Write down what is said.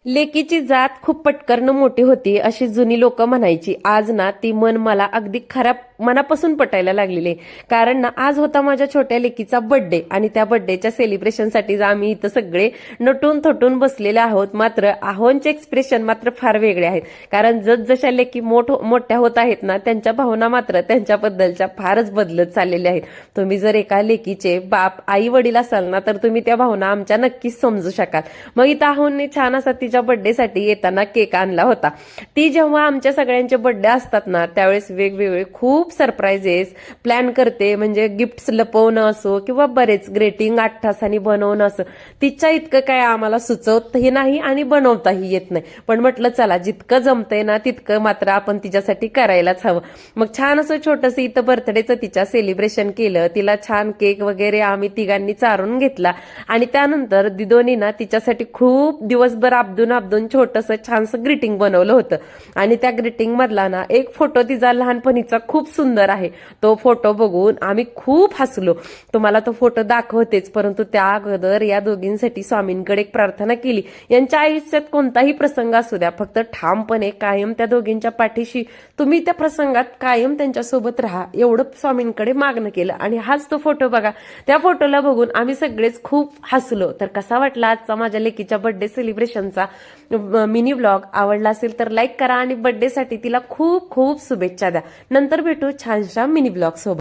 लेकीची जात खूप पटकन मोठी होती अशी जुनी लोक म्हणायची. आज ना ती मन मला अगदी खऱ्या मनापासून पटायला लागलेली आहे. कारण ना आज होता माझ्या छोट्या लेकीचा बर्थडे आणि त्या बर्थडेच्या सेलिब्रेशनसाठी आम्ही इथं सगळे नटून थटून बसलेले आहोत. मात्र आहोंचे एक्सप्रेशन मात्र फार वेगळे आहेत. कारण जसजशा लेकी मोठ्या होत आहेत ना त्यांच्या भावना मात्र त्यांच्याबद्दलच्या फारच बदलत चाललेल्या आहेत. तुम्ही जर एका लेकीचे बाप आई वडील असाल ना तर तुम्ही त्या भावना आमच्या नक्कीच समजू शकाल. मग इथं आहोंनी छान असा तिच्या बर्थडे साठी येताना केक आणला होता. ती जेव्हा आमच्या सगळ्यांचे बर्थडे असतात ना त्यावेळेस वेगवेगळे खूप सरप्राइजेस प्लॅन करते. म्हणजे गिफ्ट्स लपवणं असो किंवा बरेच ग्रेटिंग 8 तासांनी बनवणं असं. तिच्या इतकं काय आम्हाला सुचवतही नाही आणि बनवताही येत नाही. पण म्हटलं चला जितकं जमतंय ना तितकं मात्र आपण तिच्यासाठी करायलाच हवं. मग छान असं छोटंसं इथं बर्थडेचं तिच्या सेलिब्रेशन केलं. तिला छान केक वगैरे आम्ही तिघांनी चारून घेतला आणि त्यानंतर दिदोनी ना तिच्यासाठी खूप दिवसभर आपदून छोटंसं छानसं ग्रीटिंग बनवलं होतं. आणि त्या ग्रीटिंग मधला ना एक फोटो तिचा लहानपणीचा खूप सुंदर आहे. तो फोटो बघून आम्ही खूप हसलो. तुम्हाला तो फोटो दाखवतेच, परंतु त्या अगोदर या दोघींसाठी स्वामींकडे एक प्रार्थना केली. यांच्या आयुष्यात कोणताही प्रसंग असू द्या फक्त ठामपणे कायम त्या दोघींच्या पाठीशी तुम्ही त्या प्रसंगात कायम त्यांच्यासोबत राहा एवढं स्वामींकडे मागणं केलं. आणि हाच तो फोटो बघा. त्या फोटोला बघून आम्ही सगळेच खूप हसलो. तर कसा वाटला आजचा माझ्या लेकीच्या बर्थडे सेलिब्रेशनचा मिनी व्लॉग? आवडला असेल तर लाईक करा आणि बर्थडे साठी तिला खूप खूप शुभेच्छा द्या. नंतर भेटू छानशा मिनी व्लॉग सोबत.